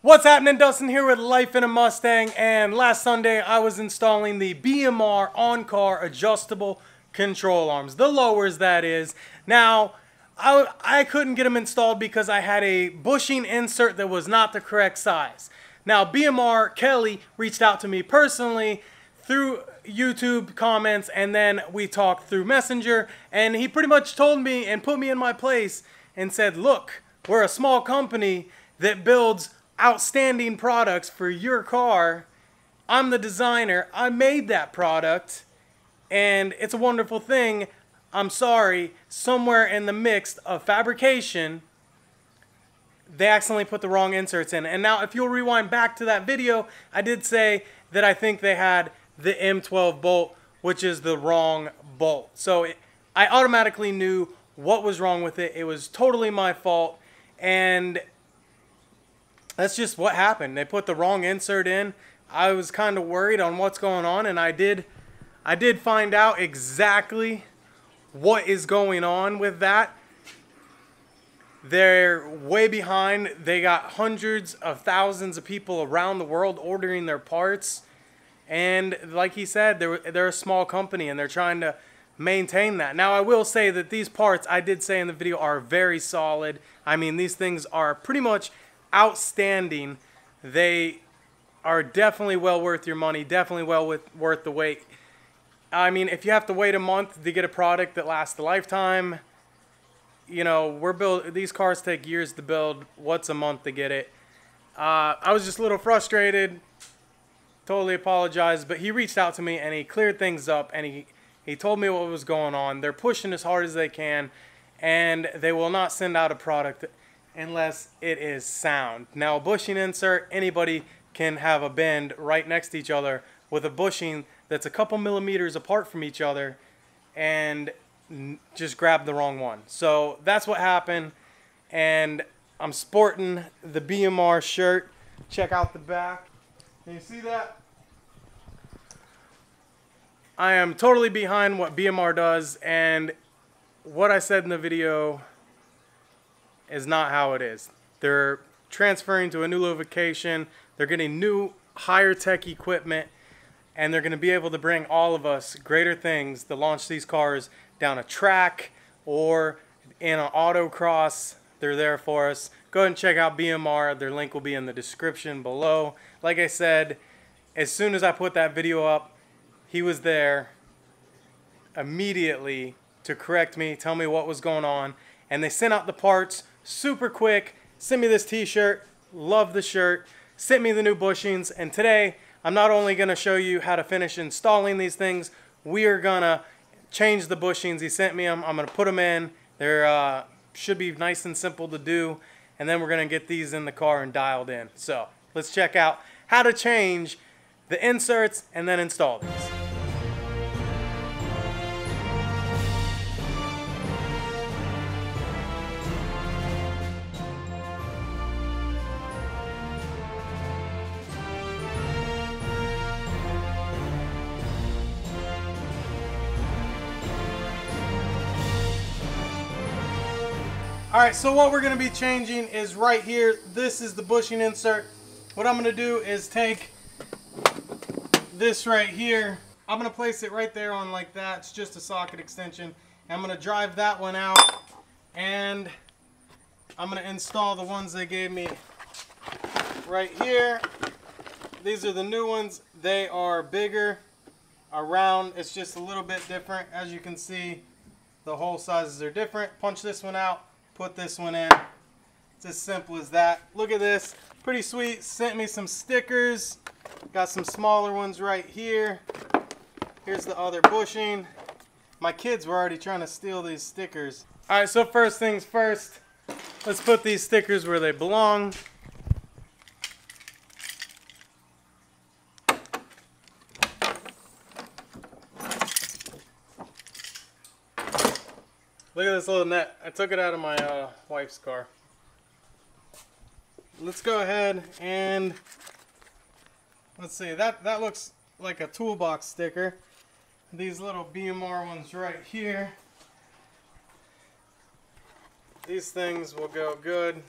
What's happening? Dustin here with Life in a Mustang, and last Sunday I was installing the BMR on-car adjustable control arms, the lowers that is. Now, I couldn't get them installed because I had a bushing insert that was not the correct size. Now, BMR Kelly reached out to me personally through YouTube comments, and then we talked through Messenger, and he pretty much told me and put me in my place and said, look, we're a small company that builds outstanding products for your car. I'm the designer. I made that product, and it's a wonderful thing. I'm sorry, somewhere in the mix of fabrication, they accidentally put the wrong inserts in. And now, if you'll rewind back to that video, I did say that I think they had the M12 bolt, which is the wrong bolt. So I automatically knew what was wrong with it. It was totally my fault, and that's just what happened. They put the wrong insert in. I was kind of worried on what's going on, and I did find out exactly what is going on with that. They're way behind. They got hundreds of thousands of people around the world ordering their parts, and like he said, they're a small company and they're trying to maintain that. Now, I will say that these parts, I did say in the video, are very solid. I mean, these things are pretty much outstanding. They are definitely well worth your money, definitely well worth the wait. I mean, if you have to wait a month to get a product that lasts a lifetime, you know, these cars take years to build. What's a month to get it? I was just a little frustrated. Totally apologize, but he reached out to me and he cleared things up, and he told me what was going on. They're pushing as hard as they can, and they will not send out a product unless it is sound. Now, a bushing insert, anybody can have a bend right next to each other with a bushing that's a couple millimeters apart from each other and just grab the wrong one. So that's what happened, and I'm sporting the BMR shirt. Check out the back. Can you see that? I am totally behind what BMR does, and what I said in the video is not how it is. They're transferring to a new location. They're getting new, higher tech equipment, and they're going to be able to bring all of us greater things to launch these cars down a track or in an autocross. They're there for us. Go ahead and check out BMR. Their link will be in the description below. Like I said, as soon as I put that video up, he was there immediately to correct me, tell me what was going on, and they sent out the parts super quick. Sent me this t-shirt, love the shirt, sent me the new bushings, and today I'm not only going to show you how to finish installing these things, we are going to change the bushings. He sent me them. I'm going to put them in. They're should be nice and simple to do, and then we're going to get these in the car and dialed in. So let's check out how to change the inserts and then install these. Alright, so what we're going to be changing is right here. This is the bushing insert. What I'm going to do is take this right here. I'm going to place it right there on like that. It's just a socket extension. I'm going to drive that one out, and I'm going to install the ones they gave me right here. These are the new ones. They are bigger, round. It's just a little bit different. As you can see, the hole sizes are different. Punch this one out. Put this one in. It's as simple as that. Look at this. Pretty sweet. Sent me some stickers. Got some smaller ones right here. Here's the other bushing. My kids were already trying to steal these stickers. Alright, so first things first. Let's put these stickers where they belong. Look at this little net. I took it out of my wife's car. Let's go ahead and let's see. That looks like a toolbox sticker. These little BMR ones right here. These things will go good.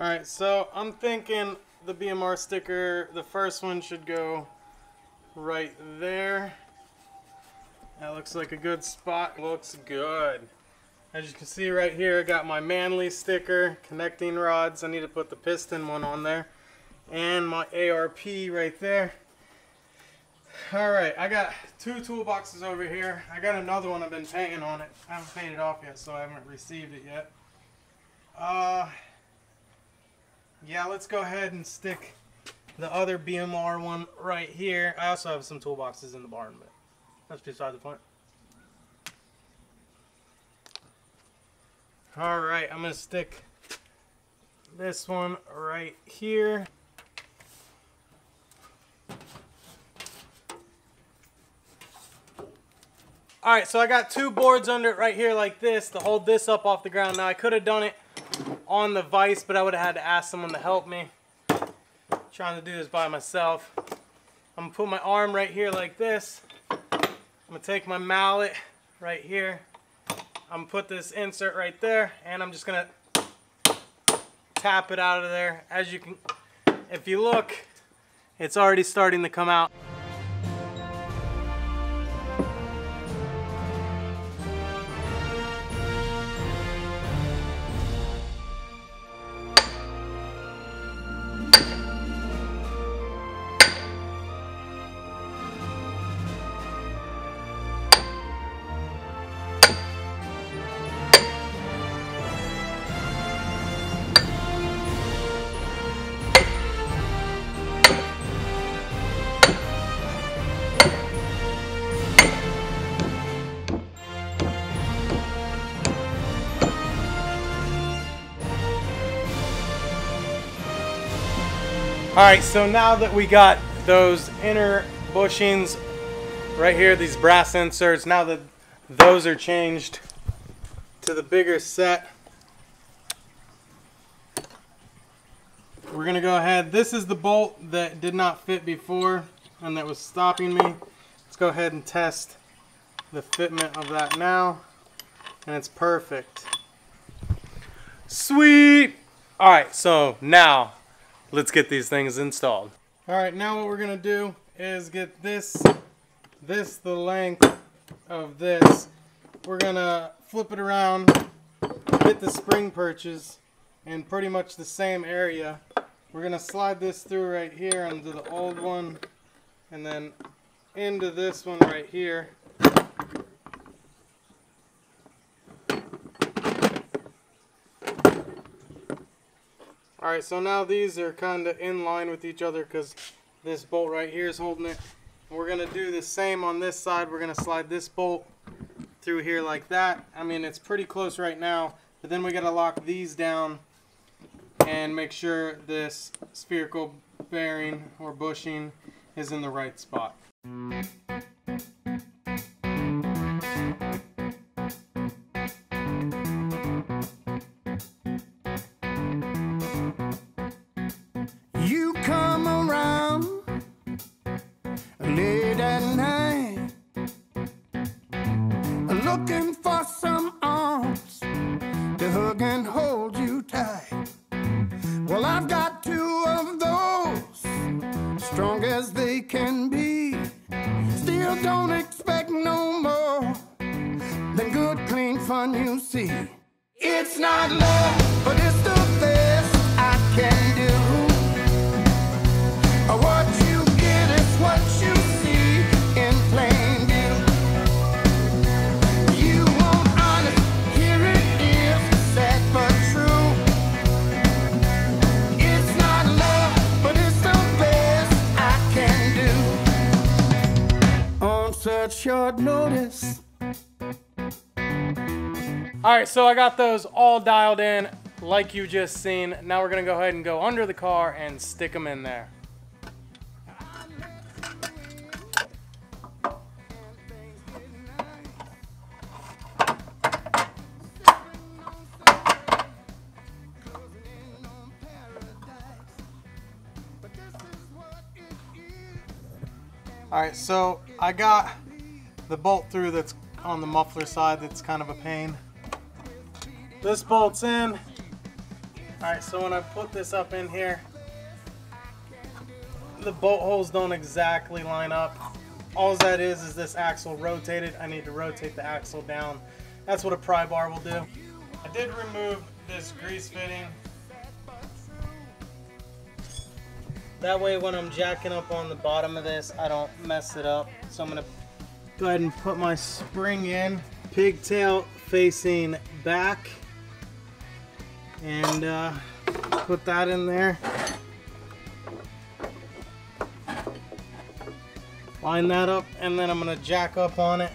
Alright, so I'm thinking the BMR sticker, the first one should go right there. That looks like a good spot. Looks good. As you can see right here, I got my Manly sticker, connecting rods. I need to put the piston one on there. And my ARP right there. Alright, I got two toolboxes over here. I got another one I've been painting on it. I haven't painted it off yet, so I haven't received it yet. Yeah, let's go ahead and stick the other BMR one right here. I also have some toolboxes in the barn, but that's beside the point. Alright, I'm going to stick this one right here. Alright, so I got two boards under it right here like this to hold this up off the ground. Now I could have done it on the vise, but I would have had to ask someone to help me. I'm trying to do this by myself. I'm going to put my arm right here like this. I'm going to take my mallet right here. I'm going to put this insert right there, and I'm just going to tap it out of there. As you can, if you look, it's already starting to come out. Alright, so now that we got those inner bushings right here, these brass inserts, now that those are changed to the bigger set, we're going to go ahead. This is the bolt that did not fit before and that was stopping me. Let's go ahead and test the fitment of that now, and it's perfect. Sweet! Alright, so now let's get these things installed. Alright, now what we're going to do is get this the length of this. We're going to flip it around, get the spring perches in pretty much the same area. We're going to slide this through right here into the old one and then into this one right here. Alright, so now these are kind of in line with each other because this bolt right here is holding it. And we're going to do the same on this side. We're going to slide this bolt through here like that. I mean, it's pretty close right now, but then we got to lock these down and make sure this spherical bearing or bushing is in the right spot. You come around late at night looking for some arms to hug and hold you tight. Well, I've got two of those, strong as they can be. Still don't expect no more than good, clean fun you see. It's not love, but it's the best I can do. What you get is what you see in plain view. You want honest, here it is, sad but true. It's not love, but it's the best I can do on such short notice. Alright, so I got those all dialed in like you just seen. Now we're going to go ahead and go under the car and stick them in there. Alright, so I got the bolt through that's on the muffler side that's kind of a pain. This bolt's in, Alright, so when I put this up in here, the bolt holes don't exactly line up. All that is this axle rotated. I need to rotate the axle down. That's what a pry bar will do. I did remove this grease fitting. That way when I'm jacking up on the bottom of this, I don't mess it up. So I'm going to go ahead and put my spring in. Pigtail facing back. And put that in there. Line that up, and then I'm going to jack up on it.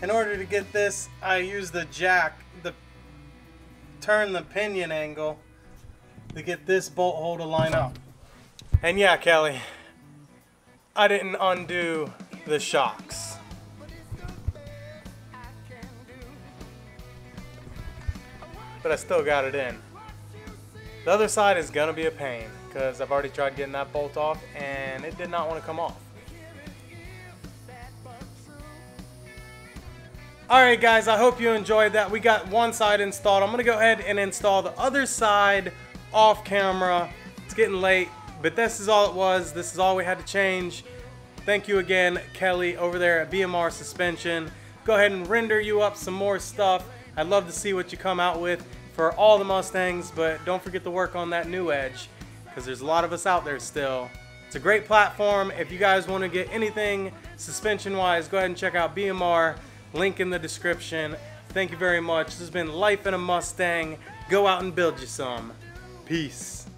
In order to get this, I use the jack, turn the pinion angle to get this bolt hole to line up. And yeah, Kelly, I didn't undo the shocks. But I still got it in. The other side is gonna be a pain because I've already tried getting that bolt off and it did not want to come off. Alright guys, I hope you enjoyed that. We got one side installed. I'm going to go ahead and install the other side off camera. It's getting late, but this is all it was. This is all we had to change. Thank you again, Kelly, over there at BMR Suspension. Go ahead and render you up some more stuff. I'd love to see what you come out with for all the Mustangs, but don't forget to work on that new edge because there's a lot of us out there still. It's a great platform. If you guys want to get anything suspension-wise, go ahead and check out BMR. Link in the description. Thank you very much. This has been Life in a Mustang. Go out and build you some. Peace.